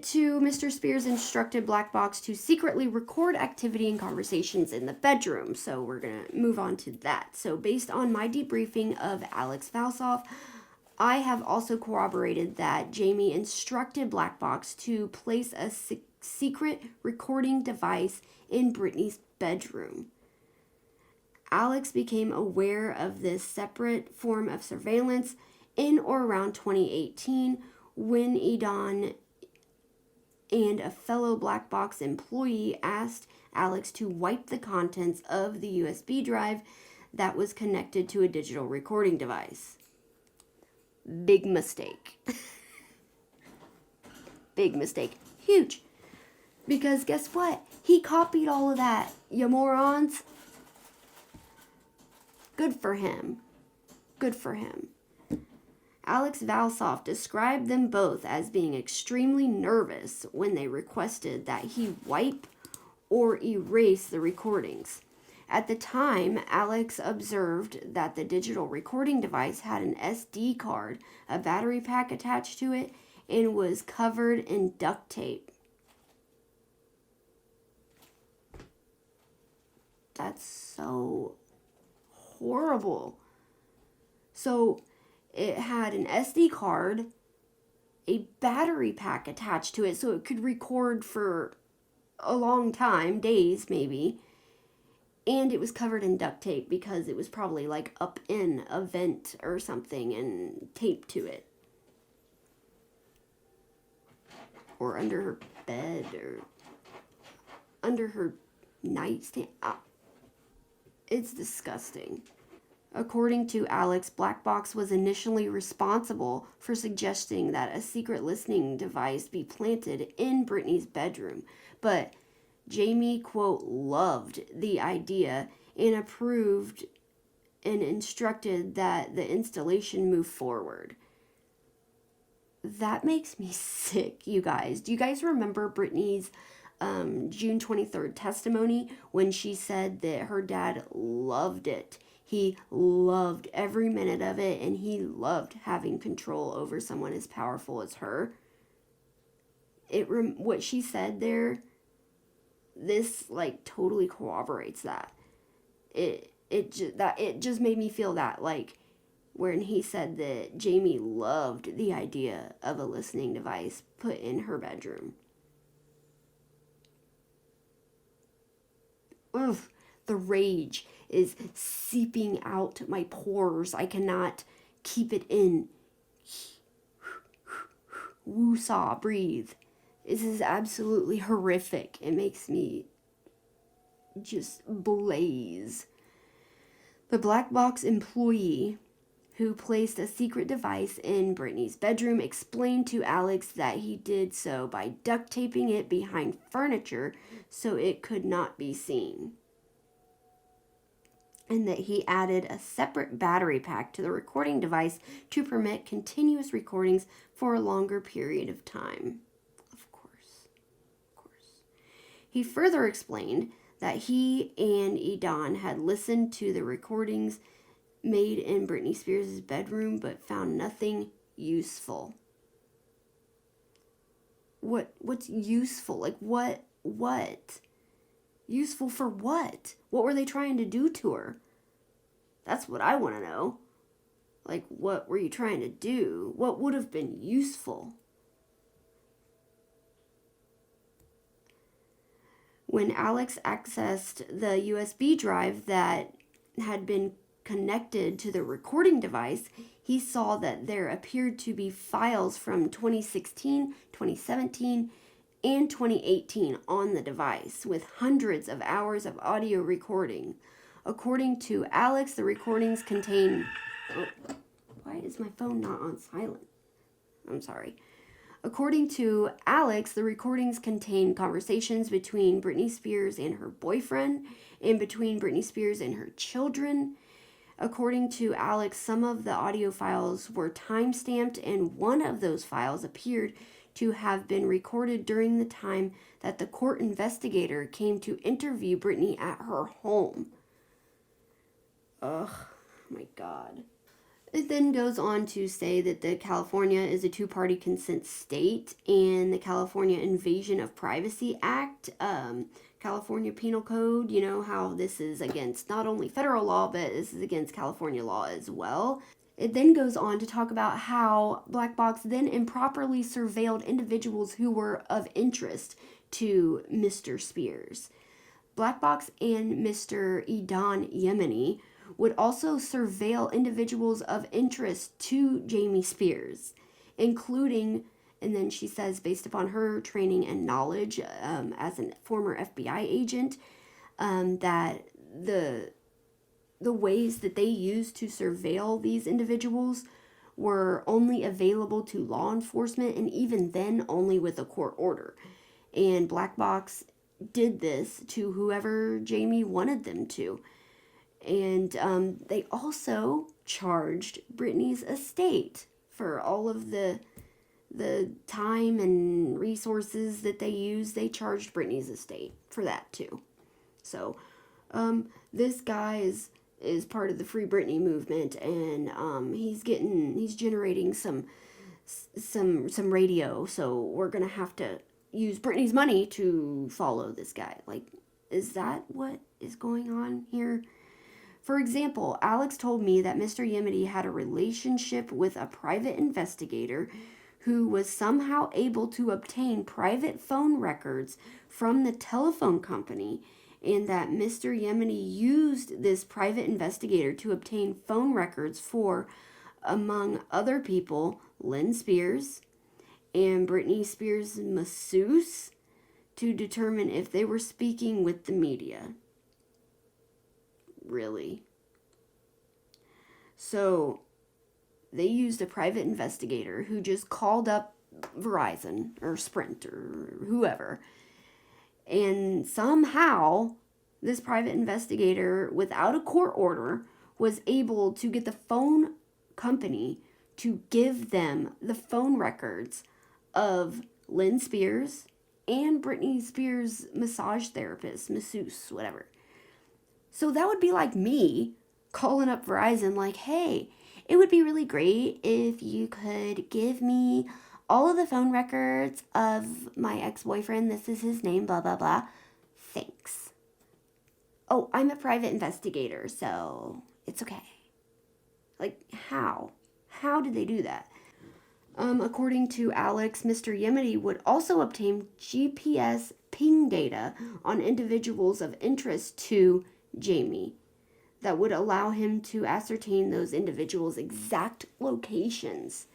Mr. Spears instructed Black Box to secretly record activity and conversations in the bedroom. So we're going to move on to that. So based on my debriefing of Alex Valsoff, I have also corroborated that Jamie instructed Black Box to place a secret recording device in Britney's bedroom. Alex became aware of this separate form of surveillance in or around 2018 when Edon and a fellow Black Box employee asked Alex to wipe the contents of the USB drive that was connected to a digital recording device. Big mistake. Big mistake. Huge. Because guess what? He copied all of that, you morons. Good for him. Good for him. Alex Valsoff described them both as being extremely nervous when they requested that he wipe or erase the recordings. At the time, Alex observed that the digital recording device had an SD card, a battery pack attached to it, and was covered in duct tape. That's so horrible. So it had an SD card, a battery pack attached to it so it could record for a long time, days maybe, and it was covered in duct tape because it was probably like up in a vent or something and taped to it. Or under her bed or under her nightstand. It's disgusting. According to Alex, Black Box was initially responsible for suggesting that a secret listening device be planted in Britney's bedroom, but Jamie, quote, loved the idea and approved and instructed that the installation move forward. That makes me sick, you guys. Do you guys remember Britney's June 23rd testimony when she said that her dad loved it? He loved every minute of it, and he loved having control over someone as powerful as her. What she said there, this like totally corroborates that. It just made me feel that, like when he said that Jamie loved the idea of a listening device put in her bedroom. Ugh, the rage is seeping out my pores. I cannot keep it in. Woo-saw, breathe. This is absolutely horrific. It makes me just blaze. The Black Box employee who placed a secret device in Britney's bedroom explained to Alex that he did so by duct taping it behind furniture so it could not be seen, and that he added a separate battery pack to the recording device to permit continuous recordings for a longer period of time. Of course. He further explained that he and Edon had listened to the recordings made in Britney Spears' bedroom but found nothing useful. What's useful? Like what? Useful for what? What were they trying to do to her? That's what I want to know. Like, what were you trying to do? What would have been useful? When Alex accessed the USB drive that had been connected to the recording device, he saw that there appeared to be files from 2016, 2017, and 2018 on the device, with hundreds of hours of audio recording. According to Alex, the recordings contain... Oh, why is my phone not on silent? I'm sorry. According to Alex, the recordings contain conversations between Britney Spears and her boyfriend, and between Britney Spears and her children. According to Alex, some of the audio files were time-stamped, and one of those files appeared to have been recorded during the time that the court investigator came to interview Britney at her home. Ugh, my God. It then goes on to say that the California is a two-party consent state, and the California Invasion of Privacy Act, California Penal Code, you know how this is against not only federal law, but this is against California law as well. It then goes on to talk about how Black Box then improperly surveilled individuals who were of interest to Mr. Spears. Black Box and Mr. Idan Yemeni would also surveil individuals of interest to Jamie Spears, including, and then she says, based upon her training and knowledge as a former FBI agent, that the ways that they used to surveil these individuals were only available to law enforcement, and even then only with a court order. And Black Box did this to whoever Jamie wanted them to. And they also charged Britney's estate for all of the time and resources that they used. They charged Britney's estate for that too. So this guy is part of the Free Britney movement, and he's generating some radio. So we're gonna have to use Britney's money to follow this guy. Like, is that what is going on here? For example, Alex told me that Mr. Yemeni had a relationship with a private investigator who was somehow able to obtain private phone records from the telephone company, and that Mr. Yemeni used this private investigator to obtain phone records for, among other people, Lynn Spears and Britney Spears' masseuse to determine if they were speaking with the media. Really? So they used a private investigator who just called up Verizon or Sprint or whoever, and somehow this private investigator, without a court order, was able to get the phone company to give them the phone records of Lynn Spears and Britney Spears' massage therapist, masseuse, whatever. So that would be like me calling up Verizon like, hey, it would be really great if you could give me all of the phone records of my ex-boyfriend. This is his name, blah, blah, blah. Thanks. Oh, I'm a private investigator, so it's okay. Like, how? How did they do that? According to Alex, Mr. Yemeni would also obtain GPS ping data on individuals of interest to Jamie that would allow him to ascertain those individuals' exact locations.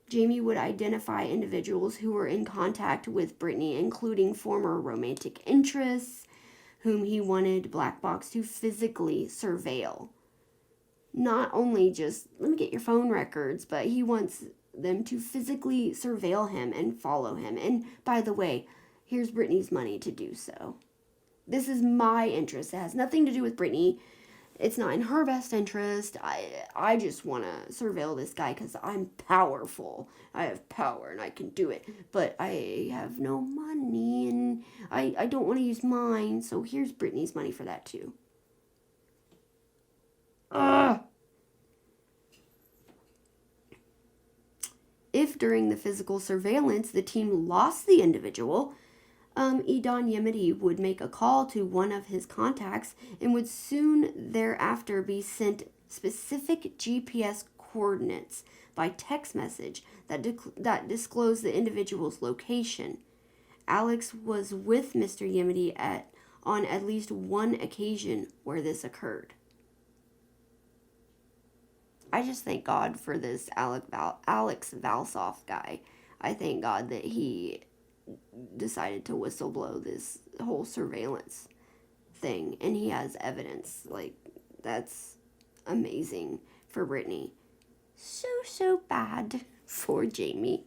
Jamie would identify individuals who were in contact with Britney, including former romantic interests, whom he wanted Black Box to physically surveil. Not only just, let me get your phone records, but he wants them to physically surveil him and follow him. And by the way, here's Britney's money to do so. This is my interest. It has nothing to do with Britney. It's not in her best interest. I just want to surveil this guy because I'm powerful. I have power and I can do it. But I have no money and I don't want to use mine. So here's Britney's money for that too. If during the physical surveillance the team lost the individual, Idan Yemeni would make a call to one of his contacts and would soon thereafter be sent specific GPS coordinates by text message that disclosed the individual's location. Alex was with Mr. Yemeni on at least one occasion where this occurred. I just thank God for this Alex Valsoff guy. I thank God that he decided to whistleblow this whole surveillance thing, and he has evidence. Like, that's amazing for Britney. So bad for Jamie.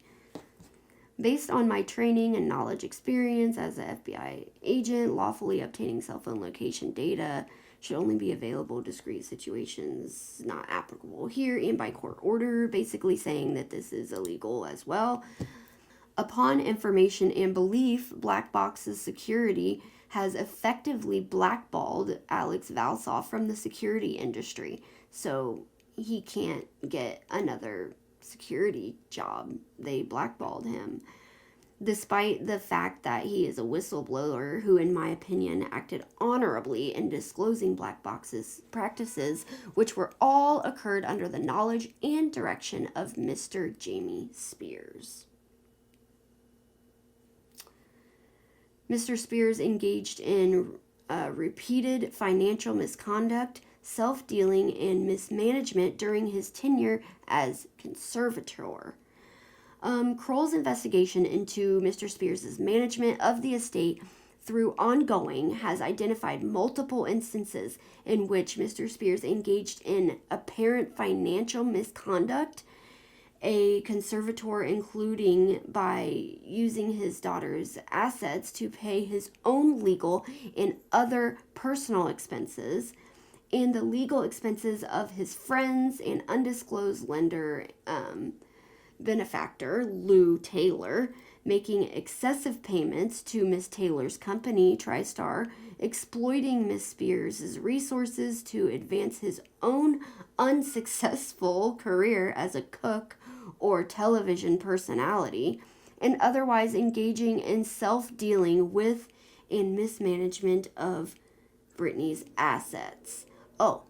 Based on my training and knowledge experience as an FBI agent, lawfully obtaining cell phone location data should only be available in discrete situations not applicable here and by court order, basically saying that this is illegal as well. Upon information and belief, Black Box's security has effectively blackballed Alex Valsoff from the security industry. So he can't get another security job. They blackballed him, despite the fact that he is a whistleblower who, in my opinion, acted honorably in disclosing black boxes practices, which were all occurred under the knowledge and direction of Mr. Jamie Spears. Mr. Spears engaged in repeated financial misconduct, self-dealing, and mismanagement during his tenure as Conservator. Kroll's investigation into Mr. Spears' management of the estate through ongoing has identified multiple instances in which Mr. Spears engaged in apparent financial misconduct, a conservator including by using his daughter's assets to pay his own legal and other personal expenses, and the legal expenses of his friends and undisclosed lender benefactor, Lou Taylor, making excessive payments to Miss Taylor's company, TriStar, exploiting Miss Spears' resources to advance his own unsuccessful career as a cook or television personality, and otherwise engaging in self-dealing with and mismanagement of Britney's assets. Oh,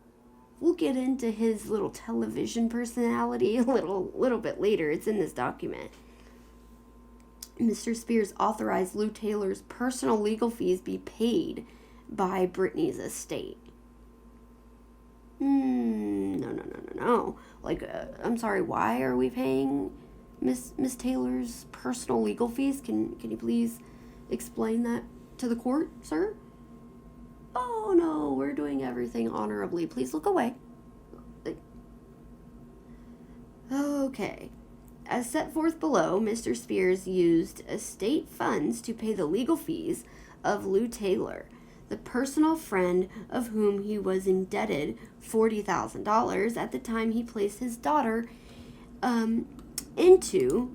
we'll get into his little television personality a little bit later. It's in this document. Mr. Spears authorized Lou Taylor's personal legal fees be paid by Britney's estate. No. Like, I'm sorry, why are we paying Miss Taylor's personal legal fees? Can you please explain that to the court, sir? Oh, no, we're doing everything honorably. Please look away. Okay. As set forth below, Mr. Spears used estate funds to pay the legal fees of Lou Taylor, the personal friend of whom he was indebted $40,000 at the time he placed his daughter into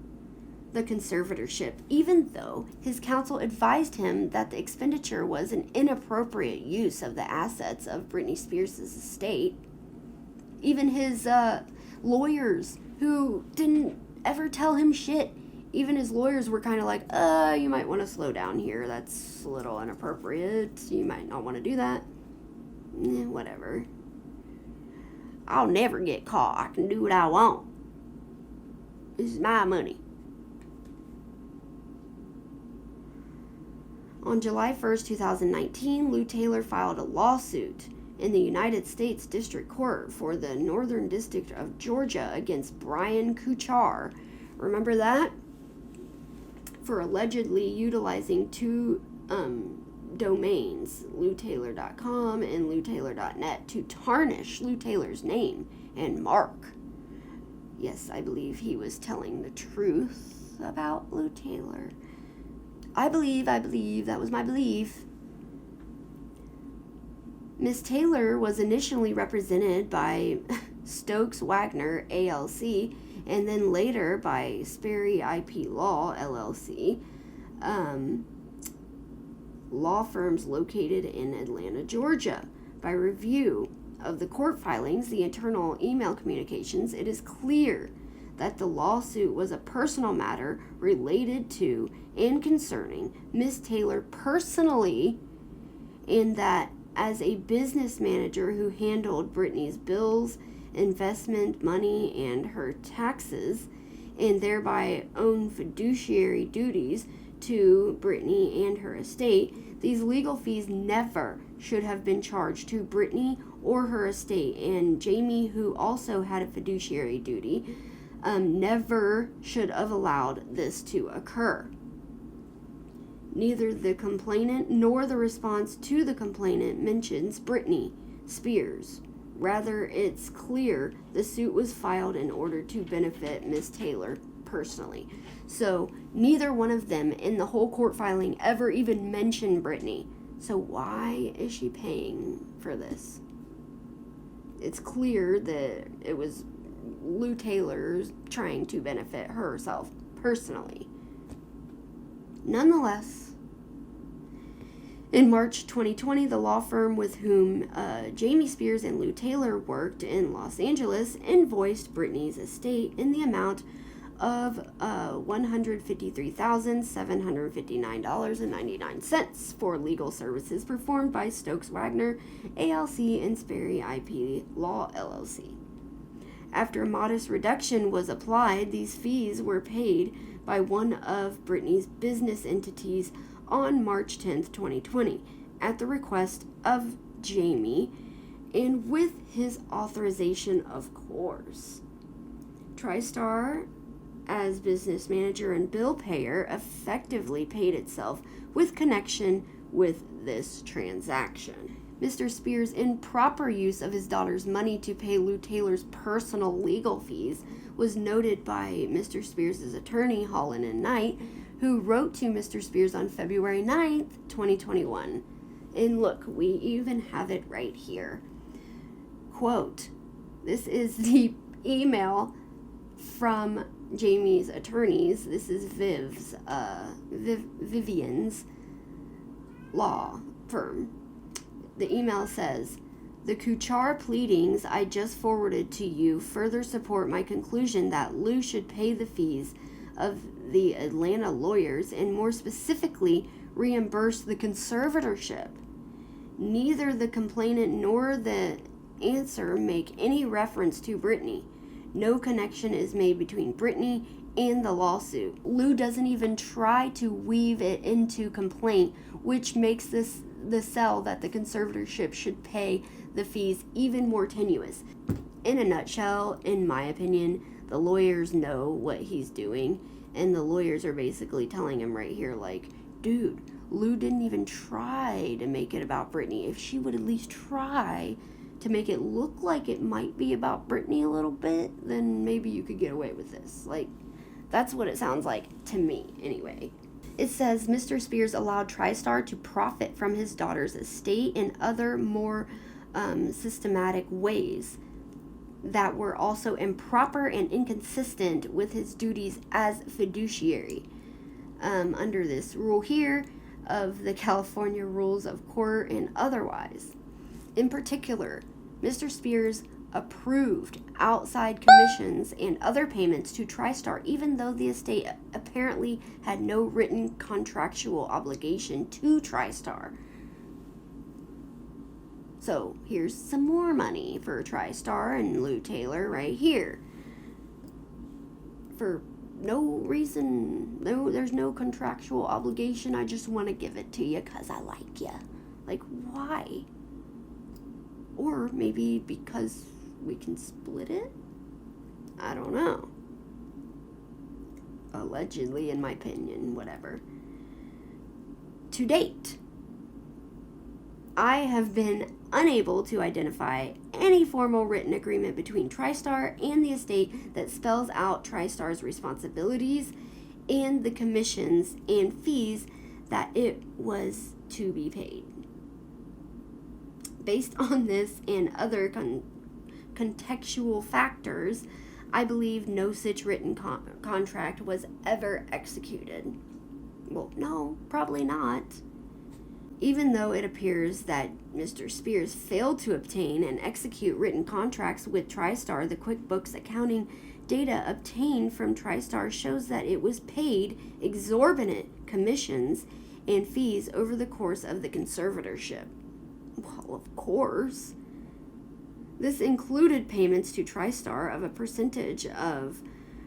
the conservatorship, even though his counsel advised him that the expenditure was an inappropriate use of the assets of Britney Spears' estate. Even his lawyers, who didn't ever tell him shit, even his lawyers were kind of like, you might want to slow down here. That's a little inappropriate. You might not want to do that. Whatever. I'll never get caught. I can do what I want. This is my money. On July 1st, 2019, Lou Taylor filed a lawsuit in the United States District Court for the Northern District of Georgia against Brian Kuchar. Remember that? For allegedly utilizing two domains, LouTaylor.com and LouTaylor.net, to tarnish Lou Taylor's name and mark. Yes, I believe he was telling the truth about Lou Taylor. I believe, that was my belief. Miss Taylor was initially represented by Stokes Wagner, ALC, and then later by Sperry IP Law, LLC, law firms located in Atlanta, Georgia. By review of the court filings, the internal email communications, it is clear that the lawsuit was a personal matter related to and concerning Miss Taylor personally, and that as a business manager who handled Britney's bills, investment money, and her taxes, and thereby owned fiduciary duties to Britney and her estate, these legal fees never should have been charged to Britney or her estate, and Jamie, who also had a fiduciary duty, never should have allowed this to occur. Neither the complainant nor the response to the complainant mentions Britney Spears. Rather, it's clear the suit was filed in order to benefit Miss Taylor personally. So, neither one of them in the whole court filing ever even mentioned Britney. So why is she paying for this? It's clear that it was Lou Taylor trying to benefit herself personally. Nonetheless, In March 2020, the law firm with whom Jamie Spears and Lou Taylor worked in Los Angeles invoiced Britney's estate in the amount of $153,759.99 for legal services performed by Stokes Wagner, ALC, and Sperry IP Law, LLC. After a modest reduction was applied, these fees were paid by one of Britney's business entities on March 10th, 2020, at the request of Jamie and with his authorization, of course. TriStar, as business manager and bill payer, effectively paid itself with connection with this transaction. Mr. Spears' improper use of his daughter's money to pay Lou Taylor's personal legal fees was noted by Mr. Spears' attorney, Holland and Knight, who wrote to Mr. Spears on February 9th, 2021. And look, we even have it right here. Quote, this is the email from Jamie's attorneys. This is Vivian's law firm. The email says, the Kuchar pleadings I just forwarded to you further support my conclusion that Lou should pay the fees of the Atlanta lawyers and more specifically reimburse the conservatorship. Neither the complainant nor the answer make any reference to Britney. No connection is made between Britney and the lawsuit. Lou doesn't even try to weave it into complaint, which makes the sell that the conservatorship should pay the fees even more tenuous. In a nutshell, in my opinion, the lawyers know what he's doing, and the lawyers are basically telling him right here, like, dude, Lou didn't even try to make it about Britney. If she would at least try to make it look like it might be about Britney a little bit, then maybe you could get away with this. Like, that's what it sounds like to me, anyway. It says Mr. Spears allowed TriStar to profit from his daughter's estate in other more systematic ways that were also improper and inconsistent with his duties as fiduciary. Under this rule here of the California Rules of Court and otherwise. In particular, Mr. Spears approved outside commissions and other payments to TriStar, even though the estate apparently had no written contractual obligation to TriStar. So here's some more money for TriStar and Lou Taylor right here. For no reason, there's no contractual obligation. I just want to give it to you because I like you. Like, why? Or maybe because we can split it? I don't know. Allegedly, in my opinion, whatever. To date, I have been unable to identify any formal written agreement between TriStar and the estate that spells out TriStar's responsibilities and the commissions and fees that it was to be paid. Based on this and other contextual factors, I believe no such written contract was ever executed. Well, no, probably not. Even though it appears that Mr. Spears failed to obtain and execute written contracts with TriStar, the QuickBooks accounting data obtained from TriStar shows that it was paid exorbitant commissions and fees over the course of the conservatorship. Well, of course. This included payments to TriStar of a percentage of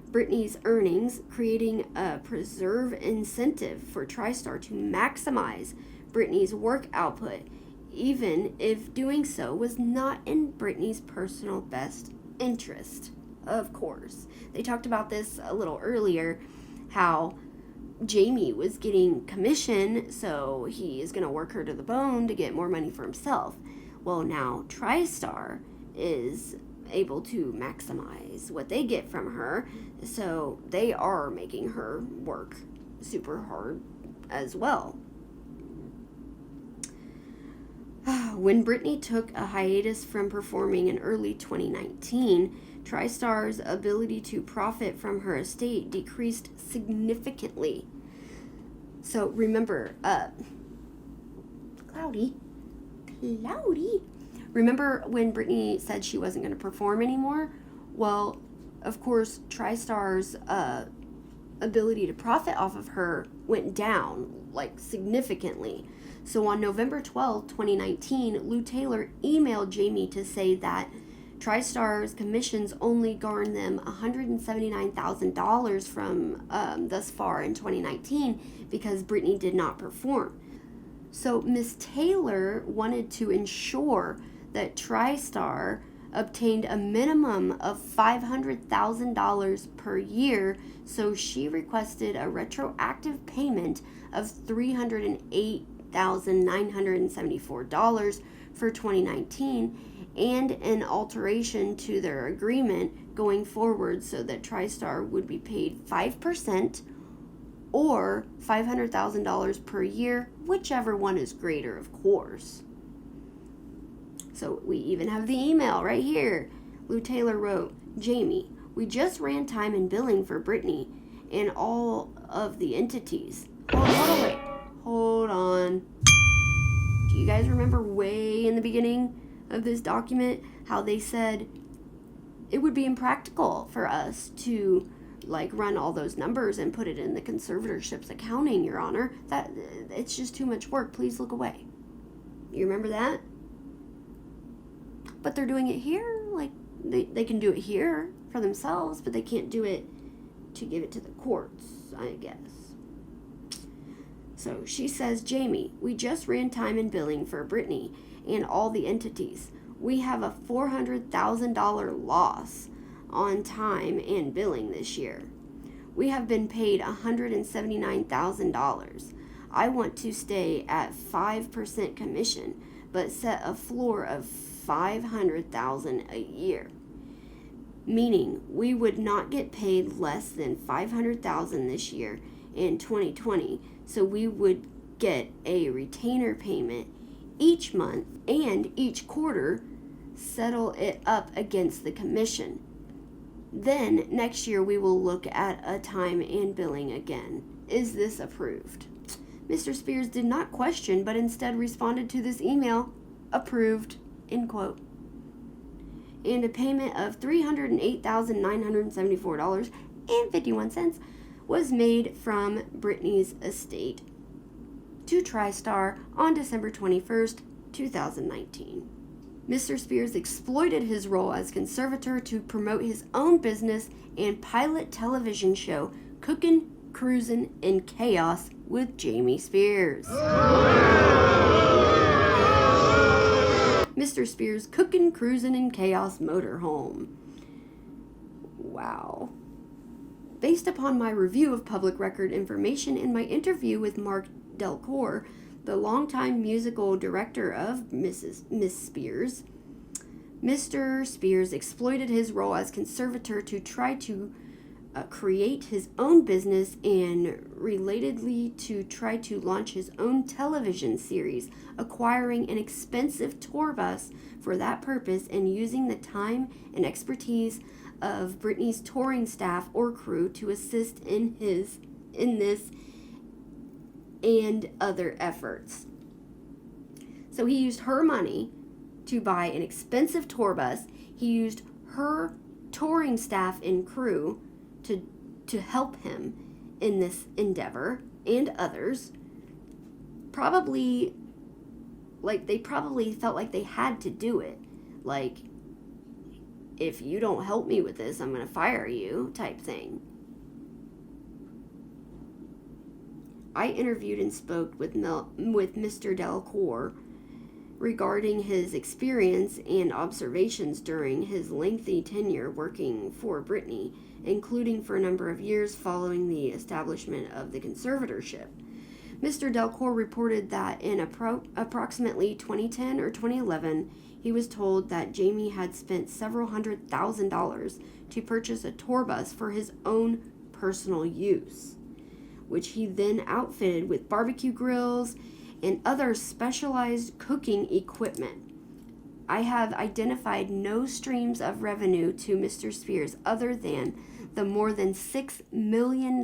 Britney's earnings, creating a preserve incentive for TriStar to maximize Britney's work output, even if doing so was not in Britney's personal best interest. Of course. They talked about this a little earlier, how Jamie was getting commission, so he is going to work her to the bone to get more money for himself. Well, now TriStar is able to maximize what they get from her, so they are making her work super hard as well. When Britney took a hiatus from performing in early 2019, TriStar's ability to profit from her estate decreased significantly. So remember, cloudy. Cloudy. Remember when Britney said she wasn't going to perform anymore? Well, of course, TriStar's ability to profit off of her went down, like, significantly. So on November 12, 2019, Lou Taylor emailed Jamie to say that TriStar's commissions only garnered them $179,000 from thus far in 2019 because Britney did not perform. So Miss Taylor wanted to ensure that TriStar obtained a minimum of $500,000 per year, so she requested a retroactive payment of $308,974 for 2019 and an alteration to their agreement going forward so that TriStar would be paid 5% or $500,000 per year, whichever one is greater, of course. So we even have the email right here. Lou Taylor wrote, Jamie, we just ran time and billing for Britney and all of the entities. Hold on. Do you guys remember way in the beginning of this document how they said it would be impractical for us to run all those numbers and put it in the conservatorship's accounting, Your Honor? That it's just too much work. Please look away. You remember that? But they're doing it here. They can do it here for themselves, but they can't do it to give it to the courts, I guess. So she says, Jamie, we just ran time and billing for Britney and all the entities. We have a $400,000 loss on time and billing this year. We have been paid $179,000. I want to stay at 5% commission, but set a floor of $500,000 a year. Meaning we would not get paid less than $500,000 this year in 2020, so we would get a retainer payment each month and each quarter, settle it up against the commission. Then next year we will look at a time and billing again. Is this approved? Mr. Spears did not question, but instead responded to this email, approved, end quote. And a payment of $308,974.51 was made from Britney's estate to TriStar on December 21st, 2019. Mr. Spears exploited his role as conservator to promote his own business and pilot television show Cookin Cruizin and Chaos with Jamie Spears. Mr. Spears' Cookin Cruizin and Chaos motorhome. Wow. Based upon my review of public record information in my interview with Mark Delcourt, the longtime musical director of Miss Spears, Mr. Spears exploited his role as conservator to try to create his own business and relatedly to try to launch his own television series, acquiring an expensive tour bus for that purpose and using the time and expertise of Britney's touring staff or crew to assist in this and other efforts. So he used her money to buy an expensive tour bus. He used her touring staff and crew to help him in this endeavor, and others. They probably felt like they had to do it. Like, if you don't help me with this, I'm going to fire you, type thing. I interviewed and spoke with Mr. Delcourt regarding his experience and observations during his lengthy tenure working for Britney, including for a number of years following the establishment of the conservatorship. Mr. Delcourt reported that in approximately 2010 or 2011, he was told that Jamie had spent several $100,000 to purchase a tour bus for his own personal use, which he then outfitted with barbecue grills and other specialized cooking equipment. I have identified no streams of revenue to Mr. Spears other than the more than $6 million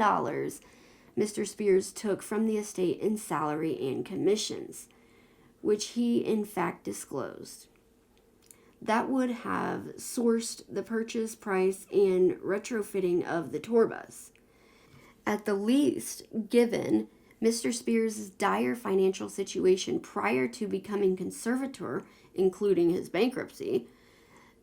Mr. Spears took from the estate in salary and commissions, which he in fact disclosed. That would have sourced the purchase price and retrofitting of the tour bus. At the least, given Mr. Spears' dire financial situation prior to becoming conservator, including his bankruptcy,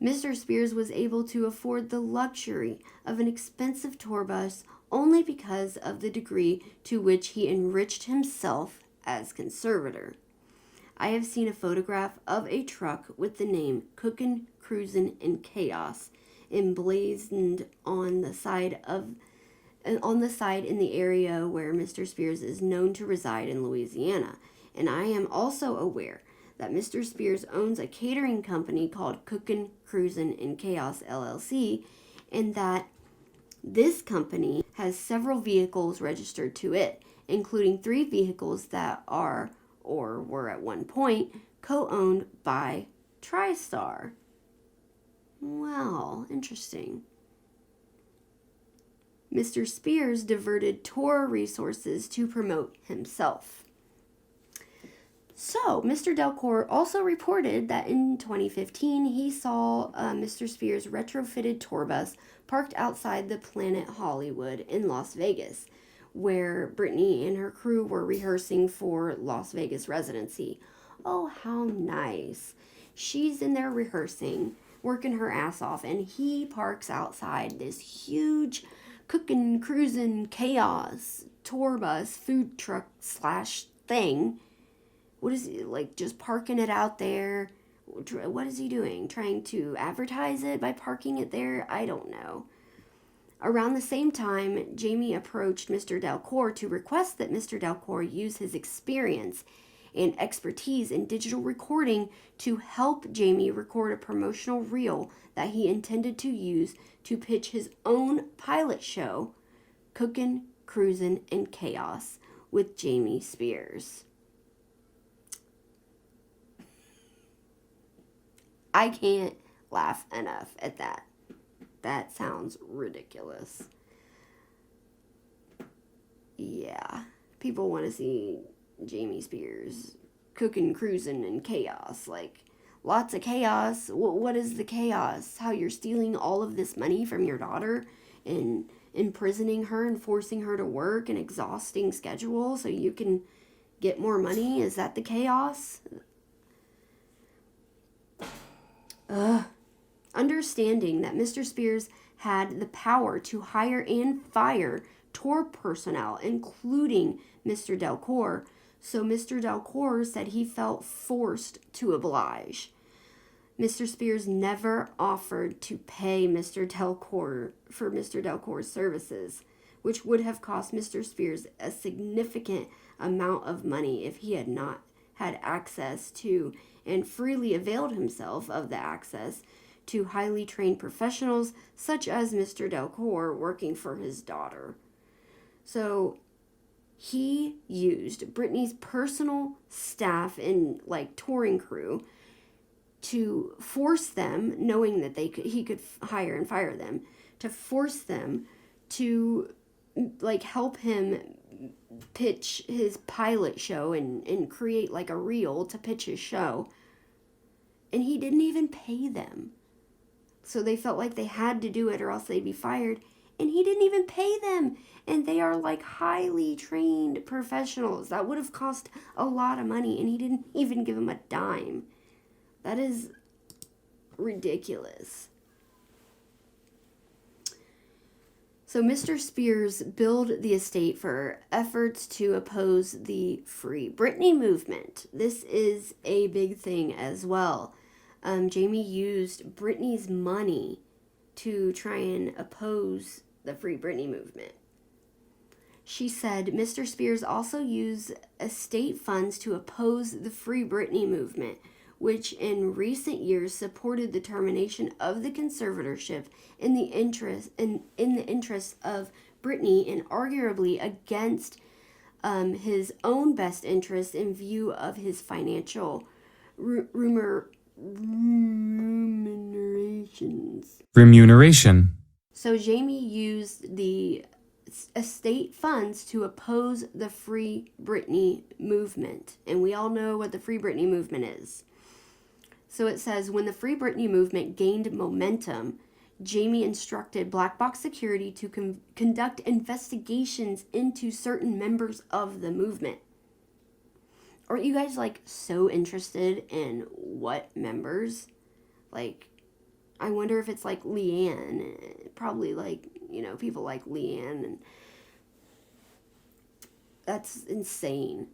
Mr. Spears was able to afford the luxury of an expensive tour bus only because of the degree to which he enriched himself as conservator. I have seen a photograph of a truck with the name Cookin Cruizin and Chaos emblazoned on the side in the area where Mr. Spears is known to reside in Louisiana. And I am also aware that Mr. Spears owns a catering company called Cookin Cruizin and Chaos LLC, and that this company has several vehicles registered to it, including 3 vehicles that are, or were at one point, co-owned by TriStar. Wow, interesting. Mr. Spears diverted tour resources to promote himself. So, Mr. Delcourt also reported that in 2015, he saw Mr. Spears' retrofitted tour bus parked outside the Planet Hollywood in Las Vegas, where Britney and her crew were rehearsing for Las Vegas residency. Oh, how nice. She's in there rehearsing, working her ass off, and he parks outside this huge Cookin Cruizin Chaos tour bus food truck / thing. What is he, like, just parking it out there? What is he doing? Trying to advertise it by parking it there? I don't know. Around the same time, Jamie approached Mr. Delcourt to request that Mr. Delcourt use his experience and expertise in digital recording to help Jamie record a promotional reel that he intended to use to pitch his own pilot show, Cookin Cruizin and Chaos, with Jamie Spears. I can't laugh enough at that. That sounds ridiculous. Yeah, people want to see Jamie Spears Cookin Cruizin and Chaos. Like, lots of chaos. What is the chaos? How you're stealing all of this money from your daughter and imprisoning her and forcing her to work an exhausting schedule so you can get more money? Is that the chaos? Understanding that Mr. Spears had the power to hire and fire tour personnel, including Mr. Delcourt, so Mr. Delcourt said he felt forced to oblige. Mr. Spears never offered to pay Mr. Delcourt for Mr. Delcourt's services, which would have cost Mr. Spears a significant amount of money if he had not had access to and freely availed himself of the access to highly trained professionals such as Mr. Delcourt working for his daughter. So he used Britney's personal staff and touring crew to force them, knowing that he could hire and fire them, to force them to help him pitch his pilot show and create a reel to pitch his show. And he didn't even pay them. So they felt like they had to do it or else they'd be fired. And he didn't even pay them. And they are highly trained professionals. That would have cost a lot of money. And he didn't even give them a dime. That is ridiculous. So Mr. Spears billed the estate for efforts to oppose the Free Britney movement. This is a big thing as well. Jamie used Britney's money to try and oppose the Free Britney movement. She said Mr. Spears also used estate funds to oppose the Free Britney movement, which in recent years supported the termination of the conservatorship in the interest of Britney and arguably against his own best interest in view of his financial remunerations. Remuneration. So Jamie used the estate funds to oppose the Free Britney movement. And we all know what the Free Britney movement is. So it says, when the Free Britney movement gained momentum, Jamie instructed Black Box Security to conduct investigations into certain members of the movement. Aren't you guys, like, so interested in what members? Like, I wonder if it's, like, Leanne. Probably, like, people like Leanne. And that's insane.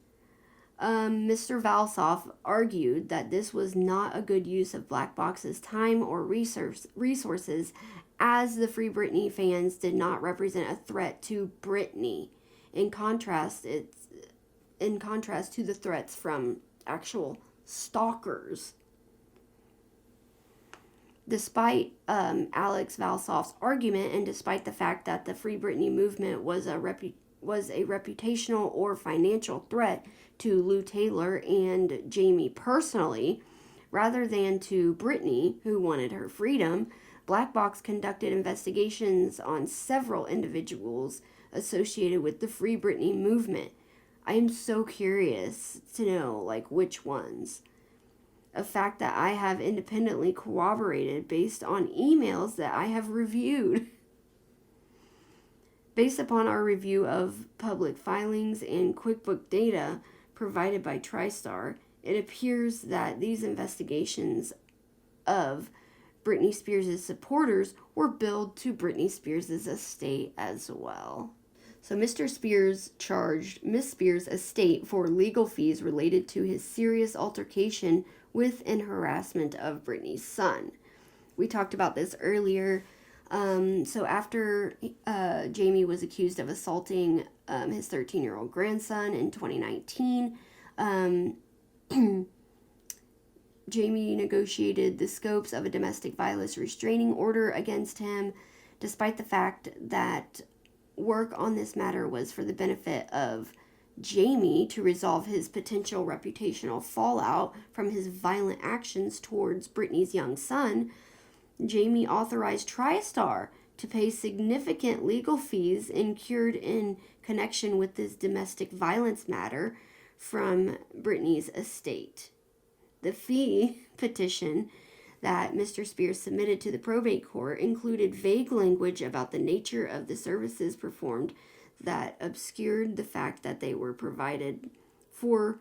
Mr. Valsoff argued that this was not a good use of Black Box's time or resources, as the Free Britney fans did not represent a threat to Britney. In contrast to the threats from actual stalkers. Despite Alex Valsoff's argument, and despite the fact that the Free Britney movement was a reputational or financial threat to Lou Taylor and Jamie personally, rather than to Britney, who wanted her freedom, Black Box conducted investigations on several individuals associated with the Free Britney movement. I am so curious to know, like, which ones. A fact that I have independently corroborated based on emails that I have reviewed. Based upon our review of public filings and QuickBook data provided by TriStar, it appears that these investigations of Britney Spears' supporters were billed to Britney Spears' estate as well. So Mr. Spears charged Miss Spears' estate for legal fees related to his serious altercation with and harassment of Britney's son. We talked about this earlier. So after Jamie was accused of assaulting his 13-year-old grandson in 2019, Jamie negotiated the scopes of a domestic violence restraining order against him, despite the fact that work on this matter was for the benefit of Jamie to resolve his potential reputational fallout from his violent actions towards Britney's young son. Jamie authorized TriStar to pay significant legal fees incurred in connection with this domestic violence matter from Britney's estate. The fee petition that Mr. Spears submitted to the probate court included vague language about the nature of the services performed that obscured the fact that they were provided for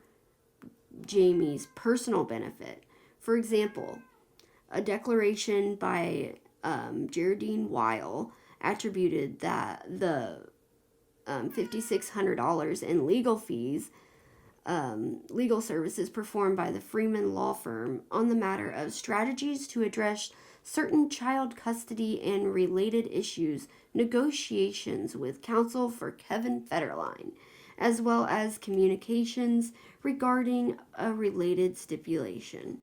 Jamie's personal benefit. For example, a declaration by Geraldine Weil attributed that the $5,600 in legal fees, legal services performed by the Freeman law firm on the matter of strategies to address certain child custody and related issues, negotiations with counsel for Kevin Federline, as well as communications regarding a related stipulation.